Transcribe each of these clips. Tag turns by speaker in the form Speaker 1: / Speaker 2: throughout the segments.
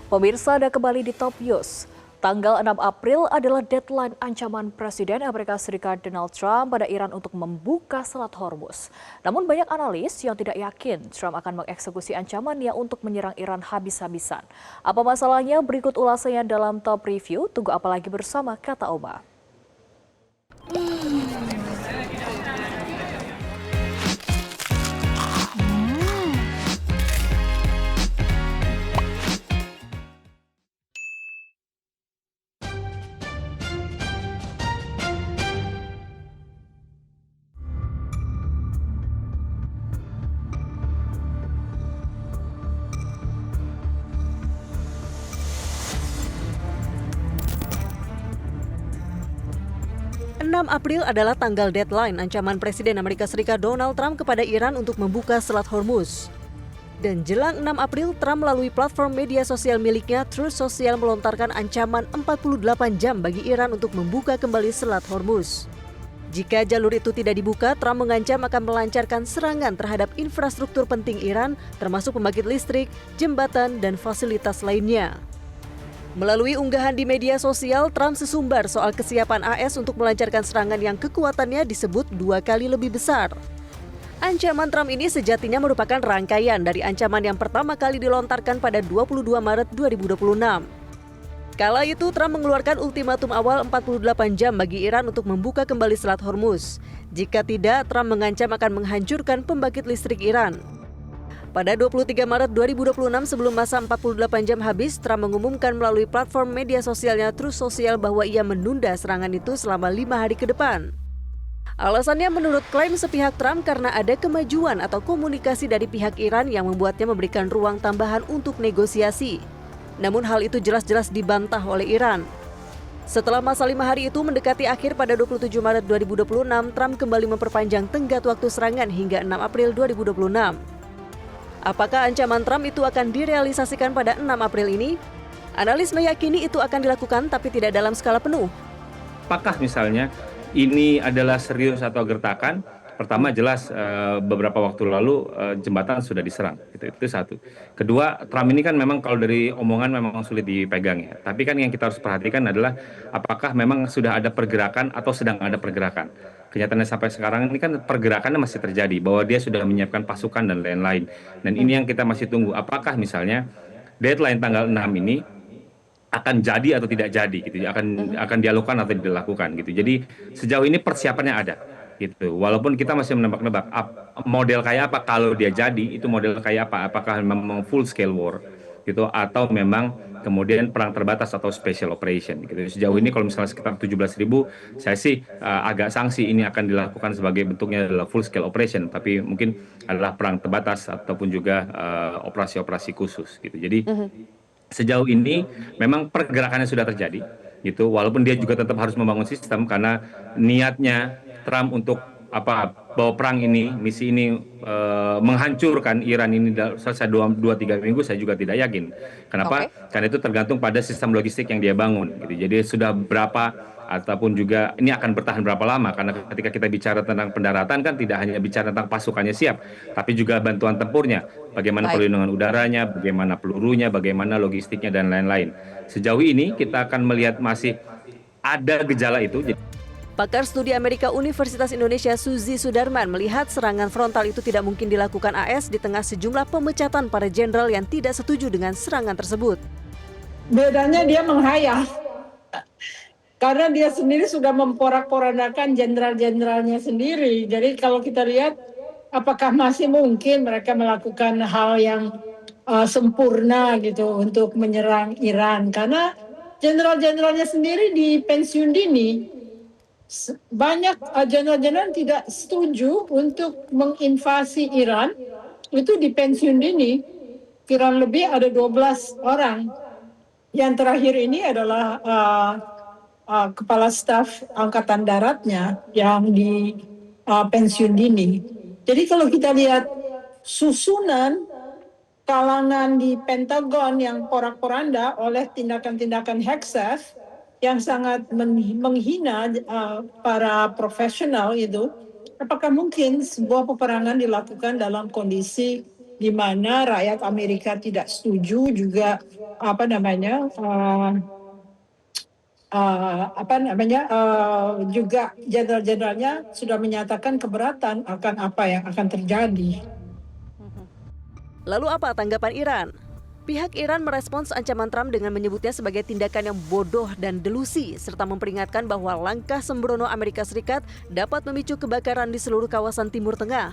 Speaker 1: Pemirsa, Anda kembali di Top News. Tanggal 6 April adalah deadline ancaman Presiden Amerika Serikat Donald Trump pada Iran untuk membuka Selat Hormuz. Namun banyak analis yang tidak yakin Trump akan mengeksekusi ancamannya untuk menyerang Iran habis-habisan. Apa masalahnya? Berikut ulasannya dalam Top Review. Tunggu apa lagi bersama Kata Oma.
Speaker 2: April adalah tanggal deadline ancaman Presiden Amerika Serikat Donald Trump kepada Iran untuk membuka Selat Hormuz. Dan jelang 6 April, Trump melalui platform media sosial miliknya Truth Social melontarkan ancaman 48 jam bagi Iran untuk membuka kembali Selat Hormuz. Jika jalur itu tidak dibuka, Trump mengancam akan melancarkan serangan terhadap infrastruktur penting Iran, termasuk pembangkit listrik, jembatan, dan fasilitas lainnya. Melalui unggahan di media sosial, Trump sesumbar soal kesiapan AS untuk melancarkan serangan yang kekuatannya disebut 2 kali lebih besar. Ancaman Trump ini sejatinya merupakan rangkaian dari ancaman yang pertama kali dilontarkan pada 22 Maret 2026. Kala itu, Trump mengeluarkan ultimatum awal 48 jam bagi Iran untuk membuka kembali Selat Hormuz. Jika tidak, Trump mengancam akan menghancurkan pembangkit listrik Iran. Pada 23 Maret 2026 sebelum masa 48 jam habis, Trump mengumumkan melalui platform media sosialnya Truth Social bahwa ia menunda serangan itu selama 5 hari ke depan. Alasannya menurut klaim sepihak Trump karena ada kemajuan atau komunikasi dari pihak Iran yang membuatnya memberikan ruang tambahan untuk negosiasi. Namun hal itu jelas-jelas dibantah oleh Iran. Setelah masa 5 hari itu mendekati akhir pada 27 Maret 2026, Trump kembali memperpanjang tenggat waktu serangan hingga 6 April 2026. Apakah ancaman Trump itu akan direalisasikan pada 6 April ini? Analis meyakini itu akan dilakukan tapi tidak dalam skala penuh.
Speaker 3: Apakah misalnya ini adalah serius atau gertakan? Pertama jelas beberapa waktu lalu jembatan sudah diserang, itu satu. Kedua, Trump ini kan memang kalau dari omongan memang sulit dipegang ya. Tapi kan yang kita harus perhatikan adalah apakah memang sudah ada pergerakan atau sedang ada pergerakan. Kenyataannya sampai sekarang ini kan pergerakannya masih terjadi, bahwa dia sudah menyiapkan pasukan dan lain-lain. Dan ini yang kita masih tunggu, apakah misalnya deadline tanggal 6 ini akan jadi atau tidak jadi gitu, akan dilakukan atau dilakukan gitu. Jadi sejauh ini persiapannya ada gitu. Walaupun kita masih menebak-nebak model kayak apa kalau dia jadi, itu model kayak apa? Apakah memang full scale war gitu atau memang kemudian perang terbatas atau special operation gitu. Sejauh ini kalau misalnya sekitar 17.000, saya sih agak sanksi ini akan dilakukan sebagai bentuknya adalah full scale operation, tapi mungkin adalah perang terbatas ataupun juga operasi-operasi khusus gitu. Jadi sejauh ini memang pergerakannya sudah terjadi gitu, walaupun dia juga tetap harus membangun sistem karena niatnya Trump untuk bahwa perang ini, misi ini menghancurkan Iran ini selesai 2-3 minggu, saya juga tidak yakin. Kenapa? Karena itu tergantung pada sistem logistik yang dia bangun gitu. Jadi sudah berapa ataupun juga ini akan bertahan berapa lama, karena ketika kita bicara tentang pendaratan kan tidak hanya bicara tentang pasukannya siap, tapi juga bantuan tempurnya, bagaimana perlindungan udaranya, bagaimana pelurunya, bagaimana logistiknya dan lain-lain. Sejauh ini kita akan melihat masih ada gejala itu.
Speaker 2: Pakar studi Amerika Universitas Indonesia Suzy Sudarman melihat serangan frontal itu tidak mungkin dilakukan AS di tengah sejumlah pemecatan para jenderal yang tidak setuju dengan serangan tersebut.
Speaker 4: Bedanya dia menghayal. Karena dia sendiri sudah memporak-porandakan jenderal-jenderalnya sendiri. Jadi kalau kita lihat apakah masih mungkin mereka melakukan hal yang sempurna gitu untuk menyerang Iran. Karena jenderal-jenderalnya sendiri di pensiun dini. Banyak jenderal-jenderal tidak setuju untuk menginvasi Iran, itu di pensiun dini. Kurang lebih ada 12 orang. Yang terakhir ini adalah kepala staf angkatan daratnya yang di pensiun dini. Jadi kalau kita lihat susunan kalangan di Pentagon yang porak-poranda oleh tindakan-tindakan Hegseth yang sangat menghina para profesional itu, apakah mungkin sebuah peperangan dilakukan dalam kondisi di mana rakyat Amerika tidak setuju juga juga jenderal-jenderalnya sudah menyatakan keberatan akan apa yang akan terjadi.
Speaker 2: Lalu apa tanggapan Iran? Pihak Iran merespons ancaman Trump dengan menyebutnya sebagai tindakan yang bodoh dan delusi, serta memperingatkan bahwa langkah sembrono Amerika Serikat dapat memicu kebakaran di seluruh kawasan Timur Tengah.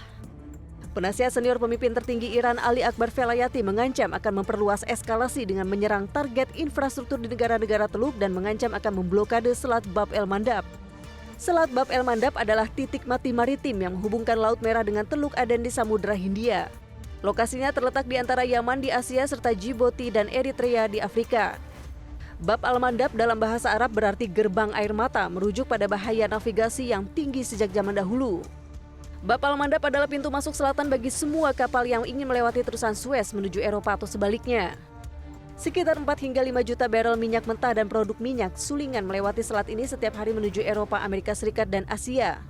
Speaker 2: Penasihat senior pemimpin tertinggi Iran Ali Akbar Velayati mengancam akan memperluas eskalasi dengan menyerang target infrastruktur di negara-negara Teluk dan mengancam akan memblokade Selat Bab el-Mandab. Selat Bab el-Mandab adalah titik mati maritim yang menghubungkan Laut Merah dengan Teluk Aden di Samudra Hindia. Lokasinya terletak di antara Yaman di Asia serta Djibouti dan Eritrea di Afrika. Bab al-Mandab dalam bahasa Arab berarti gerbang air mata, merujuk pada bahaya navigasi yang tinggi sejak zaman dahulu. Bab al-Mandab adalah pintu masuk selatan bagi semua kapal yang ingin melewati terusan Suez menuju Eropa atau sebaliknya. Sekitar 4 hingga 5 juta barel minyak mentah dan produk minyak sulingan melewati selat ini setiap hari menuju Eropa, Amerika Serikat, dan Asia.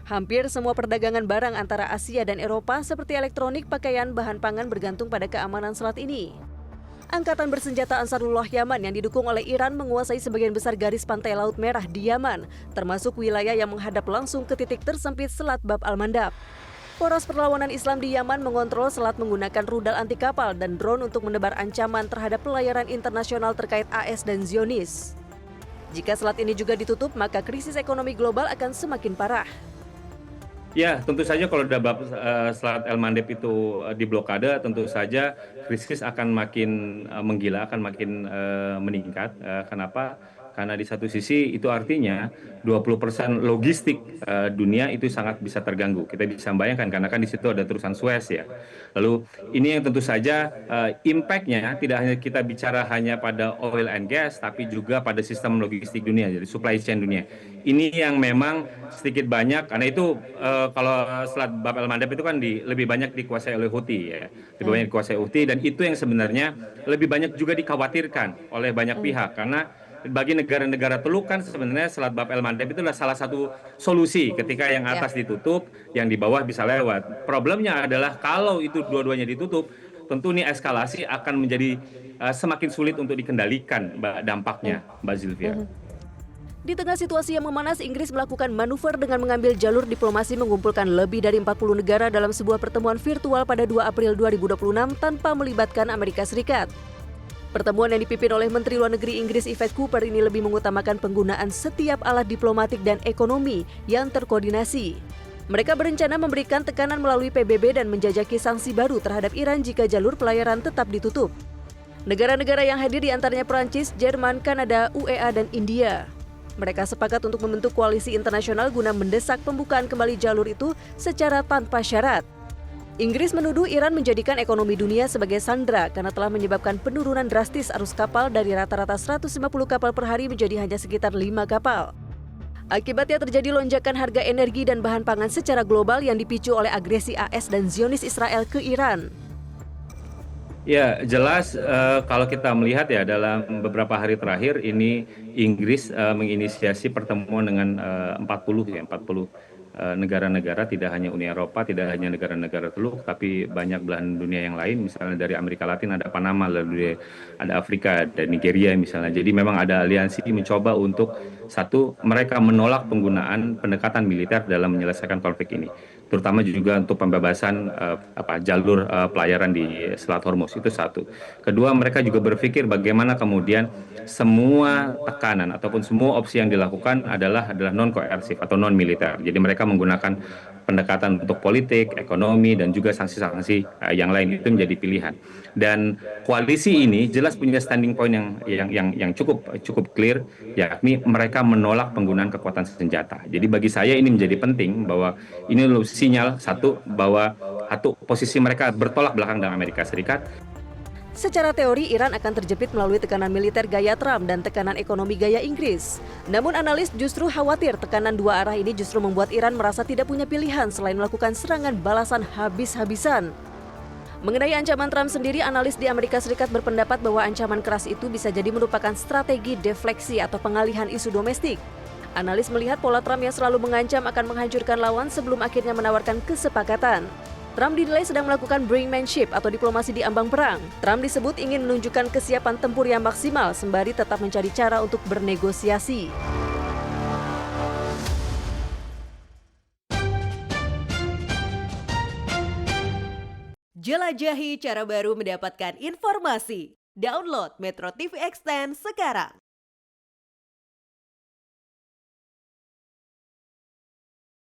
Speaker 2: Hampir semua perdagangan barang antara Asia dan Eropa seperti elektronik, pakaian, bahan pangan bergantung pada keamanan selat ini. Angkatan bersenjata Ansarullah Yaman yang didukung oleh Iran menguasai sebagian besar garis pantai Laut Merah di Yaman, termasuk wilayah yang menghadap langsung ke titik tersempit Selat Bab al-Mandab. Poros perlawanan Islam di Yaman mengontrol selat menggunakan rudal anti kapal dan drone untuk menebar ancaman terhadap pelayaran internasional terkait AS dan Zionis. Jika selat ini juga ditutup, maka krisis ekonomi global akan semakin parah.
Speaker 3: Ya, tentu saja kalau Bab Selat el-Mandeb itu diblokade, tentu saja krisis akan makin menggila, akan makin meningkat. Kenapa? Karena di satu sisi itu artinya 20% logistik dunia itu sangat bisa terganggu. Kita bisa bayangkan karena kan di situ ada terusan Suez ya. Lalu ini yang tentu saja impact-nya tidak hanya kita bicara hanya pada oil and gas, tapi juga pada sistem logistik dunia, jadi supply chain dunia. Ini yang memang sedikit banyak, karena itu kalau Selat Bab el-Mandeb itu kan lebih banyak dikuasai oleh Houthi ya, lebih banyak dikuasai Houthi, dan itu yang sebenarnya lebih banyak juga dikhawatirkan oleh banyak pihak, karena bagi negara-negara Teluk kan sebenarnya Selat Bab el-Mandeb itu adalah salah satu solusi ketika yang atas ditutup, yang di bawah bisa lewat. Problemnya adalah kalau itu dua-duanya ditutup, tentu ini eskalasi akan menjadi semakin sulit untuk dikendalikan dampaknya, Mbak Zilvia.
Speaker 2: Di tengah situasi yang memanas, Inggris melakukan manuver dengan mengambil jalur diplomasi mengumpulkan lebih dari 40 negara dalam sebuah pertemuan virtual pada 2 April 2026 tanpa melibatkan Amerika Serikat. Pertemuan yang dipimpin oleh Menteri Luar Negeri Inggris Yvette Cooper ini lebih mengutamakan penggunaan setiap alat diplomatik dan ekonomi yang terkoordinasi. Mereka berencana memberikan tekanan melalui PBB dan menjajaki sanksi baru terhadap Iran jika jalur pelayaran tetap ditutup. Negara-negara yang hadir diantaranya Prancis, Jerman, Kanada, UEA, dan India. Mereka sepakat untuk membentuk koalisi internasional guna mendesak pembukaan kembali jalur itu secara tanpa syarat. Inggris menuduh Iran menjadikan ekonomi dunia sebagai sandera karena telah menyebabkan penurunan drastis arus kapal dari rata-rata 150 kapal per hari menjadi hanya sekitar 5 kapal. Akibatnya terjadi lonjakan harga energi dan bahan pangan secara global yang dipicu oleh agresi AS dan Zionis Israel ke Iran.
Speaker 3: Ya, jelas kalau kita melihat ya dalam beberapa hari terakhir ini Inggris menginisiasi pertemuan dengan 40 negara-negara, tidak hanya Uni Eropa, tidak hanya negara-negara Teluk, tapi banyak belahan dunia yang lain. Misalnya dari Amerika Latin ada Panama, lalu ada Afrika, ada Nigeria misalnya. Jadi memang ada aliansi mencoba untuk satu, mereka menolak penggunaan pendekatan militer dalam menyelesaikan konflik ini, terutama juga untuk pembebasan jalur pelayaran di Selat Hormuz, itu satu. Kedua, mereka juga berpikir bagaimana kemudian semua tekanan ataupun semua opsi yang dilakukan adalah non-koersif atau non-militer. Jadi mereka menggunakan pendekatan untuk politik, ekonomi, dan juga sanksi-sanksi yang lain, itu menjadi pilihan. Dan koalisi ini jelas punya standing point yang cukup clear, yakni mereka menolak penggunaan kekuatan senjata. Jadi bagi saya ini menjadi penting bahwa ini sinyal satu bahwa posisi mereka bertolak belakang dengan Amerika Serikat.
Speaker 2: Secara teori, Iran akan terjepit melalui tekanan militer gaya Trump dan tekanan ekonomi gaya Inggris. Namun analis justru khawatir tekanan dua arah ini justru membuat Iran merasa tidak punya pilihan selain melakukan serangan balasan habis-habisan. Mengenai ancaman Trump sendiri, analis di Amerika Serikat berpendapat bahwa ancaman keras itu bisa jadi merupakan strategi defleksi atau pengalihan isu domestik. Analis melihat pola Trump yang selalu mengancam akan menghancurkan lawan sebelum akhirnya menawarkan kesepakatan. Trump dinilai sedang melakukan brinkmanship atau diplomasi di ambang perang. Trump disebut ingin menunjukkan kesiapan tempur yang maksimal sembari tetap mencari cara untuk bernegosiasi.
Speaker 5: Jelajahi cara baru mendapatkan informasi. Download Metro TV Extend sekarang.